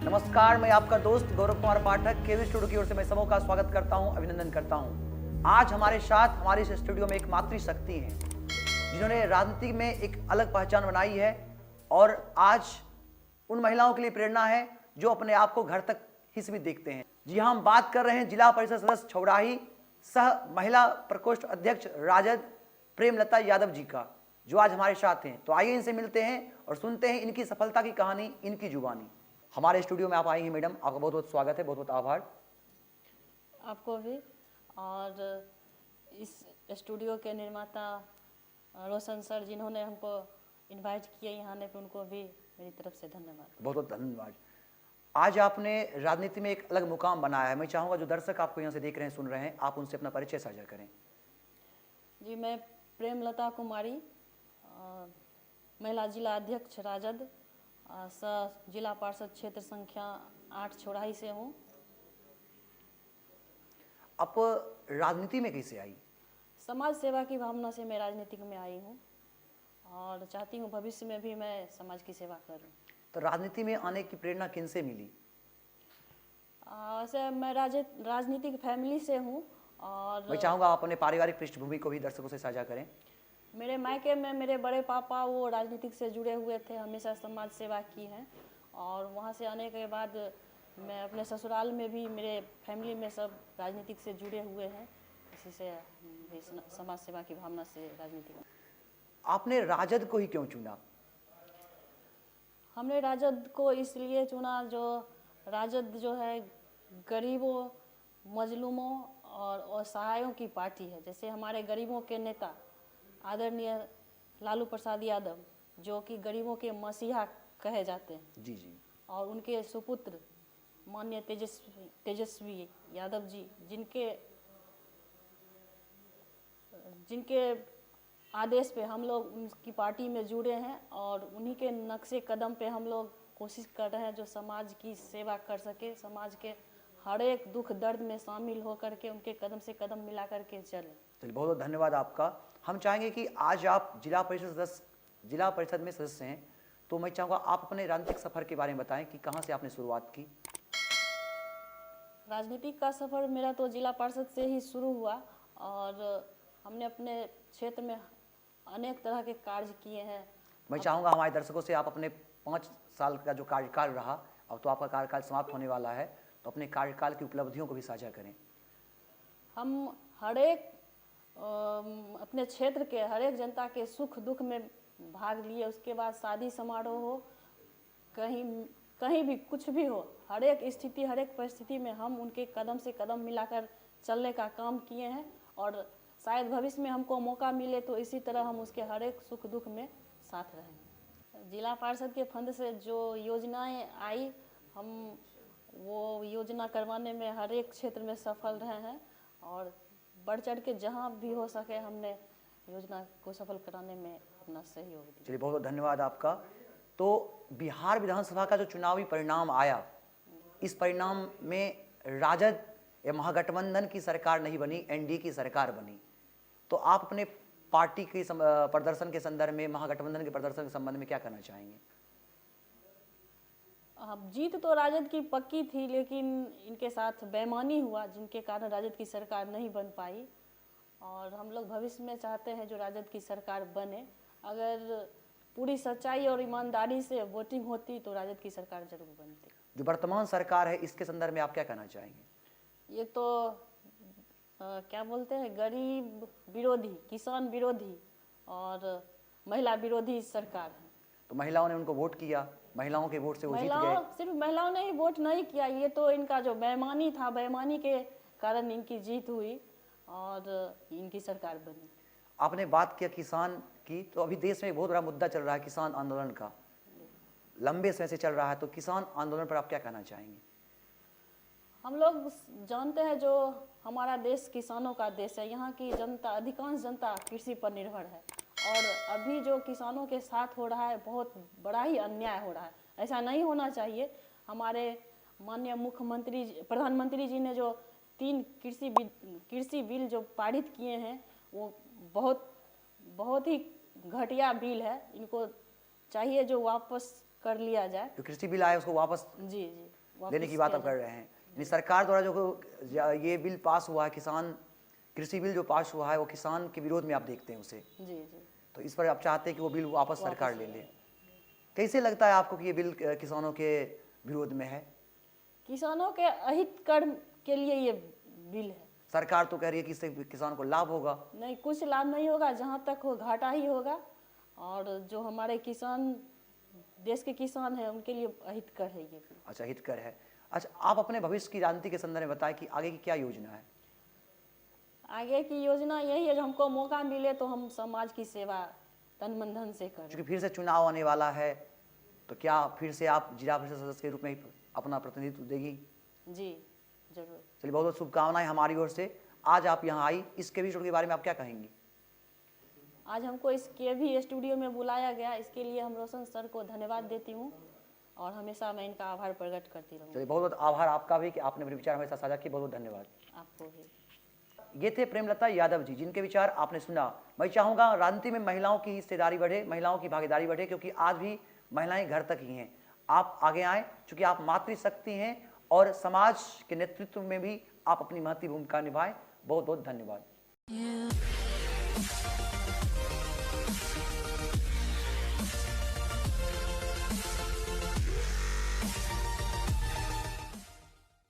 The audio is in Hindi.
नमस्कार, मैं आपका दोस्त गौरव कुमार पाठक केवी स्टूडियो की ओर से मैं सबों का स्वागत करता हूं, अभिनंदन करता हूं। आज हमारे साथ हमारे इस स्टूडियो में एक मातृशक्ति हैं जिन्होंने राजनीति में एक अलग पहचान बनाई है और आज उन महिलाओं के लिए प्रेरणा है जो अपने आप को घर तक ही सीमित देखते हैं। जी हाँ, हम बात कर रहे हैं जिला परिषद सदस्य छौड़ाही सह महिला प्रकोष्ठ अध्यक्ष राजद प्रेमलता यादव जी का, जो आज हमारे साथ हैं। तो आइए इनसे मिलते हैं और सुनते हैं इनकी सफलता की कहानी, इनकी जुबानी। हमारे स्टूडियो में आप आई हैं मैडम, आपका बहुत बहुत स्वागत है, बहुत बहुत आभार। आपको भी। और इस स्टूडियो के निर्माता रोशन सर जिन्होंने हमको इनवाइट किया यहाँ आने पे, उनको भी मेरी तरफ से धन्यवाद। बहुत बहुत धन्यवाद। आज आपने राजनीति में एक अलग मुकाम बनाया है। मैं चाहूँगा जो दर्शक आपको यहाँ से देख रहे हैं, सुन रहे हैं, आप उनसे अपना परिचय साझा करें। जी, मैं प्रेमलता कुमारी, महिला जिला अध्यक्ष राजद, सह जिला पार्षद क्षेत्र संख्या 8 छौड़ाही से हूँ। आप राजनीति में कैसे आई? समाज सेवा की भावना से मैं राजनीति में आई हूँ और चाहती हूँ भविष्य में भी मैं समाज की सेवा करूँ। तो राजनीति में आने की प्रेरणा किन से मिली? वैसे मैं राजनीतिक फैमिली से हूँ और मैं चाहूँगा आप अपने पारिवारिक पृष्ठभूमि को भी दर्शकों से साझा करें। मेरे मायके में मेरे बड़े पापा वो राजनीतिक से जुड़े हुए थे, हमेशा समाज सेवा की है। और वहाँ से आने के बाद मैं अपने ससुराल में भी मेरे फैमिली में सब राजनीतिक से जुड़े हुए हैं, इसी से भी समाज सेवा की भावना से राजनीति में। आपने राजद को ही क्यों चुना? हमने राजद को इसलिए चुना, जो राजद जो है गरीबों, मजलूमों और असहायों की पार्टी है। जैसे हमारे गरीबों के नेता आदरणीय लालू प्रसाद यादव, जो कि गरीबों के मसीहा कहे जाते हैं। जी जी। और उनके सुपुत्र माननीय तेजस्वी यादव जी, जिनके आदेश पे हम लोग उनकी पार्टी में जुड़े हैं और उन्हीं के नक्शे कदम पे हम लोग कोशिश कर रहे हैं जो समाज की सेवा कर सके, समाज के हर एक दुख दर्द में शामिल होकर के उनके कदम से कदम मिला करके चले। चलिए, बहुत बहुत धन्यवाद आपका। हम चाहेंगे कि आज आप जिला परिषद में सदस्य हैं, तो मैं चाहूँगा आप अपने राजनीतिक सफर के बारे में बताएं कि कहाँ से आपने शुरुआत की। राजनीतिक का सफ़र मेरा तो जिला पार्षद से ही शुरू हुआ और हमने अपने क्षेत्र में अनेक तरह के कार्य किए हैं। मैं चाहूँगा हमारे दर्शकों से आप अपने 5 साल का जो कार्यकाल रहा, अब तो आपका कार्यकाल समाप्त होने वाला है, तो अपने कार्यकाल की उपलब्धियों को भी साझा करें। हम हर एक अपने क्षेत्र के हर एक जनता के सुख दुख में भाग लिए। उसके बाद शादी समारोह हो, कहीं भी कुछ भी हो, हर एक स्थिति, हर एक परिस्थिति में हम उनके कदम से कदम मिलाकर चलने का काम किए हैं और शायद भविष्य में हमको मौका मिले तो इसी तरह हम उसके हर एक सुख दुख में साथ रहें। जिला पार्षद के फंड से जो योजनाएं आई, हम वो योजना करवाने में हर एक क्षेत्र में सफल रहे हैं और बढ़ चढ़ के जहाँ भी हो सके हमने योजना को सफल कराने में अपना सहयोग दिया। चलिए, बहुत बहुत धन्यवाद आपका। तो बिहार विधानसभा का जो चुनावी परिणाम आया, इस परिणाम में राजद या महागठबंधन की सरकार नहीं बनी, एनडीए की सरकार बनी। तो आप अपने पार्टी के प्रदर्शन के संदर्भ में, महागठबंधन के प्रदर्शन के संबंध में क्या कहना चाहेंगे? जीत तो राजद की पक्की थी, लेकिन इनके साथ बेईमानी हुआ जिनके कारण राजद की सरकार नहीं बन पाई और हम लोग भविष्य में चाहते हैं जो राजद की सरकार बने। अगर पूरी सच्चाई और ईमानदारी से वोटिंग होती तो राजद की सरकार जरूर बनती। जो वर्तमान सरकार है, इसके संदर्भ में आप क्या कहना चाहेंगे? ये तो क्या बोलते हैं, गरीब विरोधी, किसान विरोधी और महिला विरोधी सरकार है। तो महिलाओं ने उनको वोट किया, महिलाओं के वोट से वो जीत गए। सिर्फ महिलाओं ने ही वोट नहीं किया, ये तो इनका जो बेईमानी था, बेईमानी के कारण इनकी जीत हुई और इनकी सरकार बनी। आपने बात किया किसान की, तो अभी देश में एक बहुत बड़ा मुद्दा चल रहा है किसान आंदोलन का, लंबे समय से चल रहा है। तो किसान आंदोलन पर आप क्या कहना चाहेंगे? हम लोग जानते हैं जो हमारा देश किसानों का देश है, यहाँ की जनता, अधिकांश जनता कृषि पर निर्भर है और अभी जो किसानों के साथ हो रहा है बहुत बड़ा ही अन्याय हो रहा है। ऐसा नहीं होना चाहिए। हमारे माननीय मुख्यमंत्री, प्रधानमंत्री जी ने जो 3 कृषि बिल जो पारित किए हैं, वो बहुत ही घटिया बिल है। इनको चाहिए जो वापस कर लिया जाए। जो कृषि बिल आया उसको वापस। जी जी। देने की बात आप कर रहे हैं। यानी सरकार द्वारा जो ये बिल पास हुआ है, किसान कृषि बिल जो पास हुआ है, वो किसान के विरोध में आप देखते हैं उसे, जी जी। तो इस पर आप चाहते हैं कि वो बिल वापस सरकार ले ले। कैसे लगता है आपको कि ये बिल किसानों के विरोध में है? किसानों के अहित कर के लिए ये बिल है। सरकार तो कह रही है कि इससे किसान को लाभ होगा। नहीं, कुछ लाभ नहीं होगा, जहाँ तक हो घाटा ही होगा। और जो हमारे किसान, देश के किसान हैं, उनके लिए अहित कर है ये बिल। अच्छा, हितकर है। अच्छा, आप अपने भविष्य की राजनीति के संदर्भ में बताएं कि आगे की क्या योजना है? आगे की योजना यही है, जो हमको मौका मिले तो हम समाज की सेवा तन मन धन से करें। क्योंकि फिर से चुनाव आने वाला है, तो क्या फिर से आप जिला परिषद सदस्य के रूप में अपना प्रतिनिधित्व देगी? जी जरूर। चलिए, बहुत बहुत शुभकामनाएं हमारी ओर से। आज आप यहाँ आई, इस केवी स्टूडियो के बारे में आप क्या कहेंगी? आज हमको इस केवी स्टूडियो में बुलाया गया, इसके लिए हम रोशन सर को धन्यवाद देती हूँ और हमेशा मैं इनका आभार प्रकट करती रहूँगी। चलिए, बहुत बहुत आभार आपका भी कि आपने अपने विचार हमेशा साझा किए। बहुत बहुत धन्यवाद आपको भी। ये थे प्रेमलता यादव जी, जिनके विचार आपने सुना। मैं चाहूँगा राजनीति में महिलाओं की हिस्सेदारी बढ़े, महिलाओं की भागीदारी बढ़े, क्योंकि आज भी महिलाएं घर तक ही हैं। आप आगे आएँ, क्योंकि आप मातृशक्ति हैं और समाज के नेतृत्व में भी आप अपनी महत्वपूर्ण भूमिका निभाएं। बहुत बहुत धन्यवाद।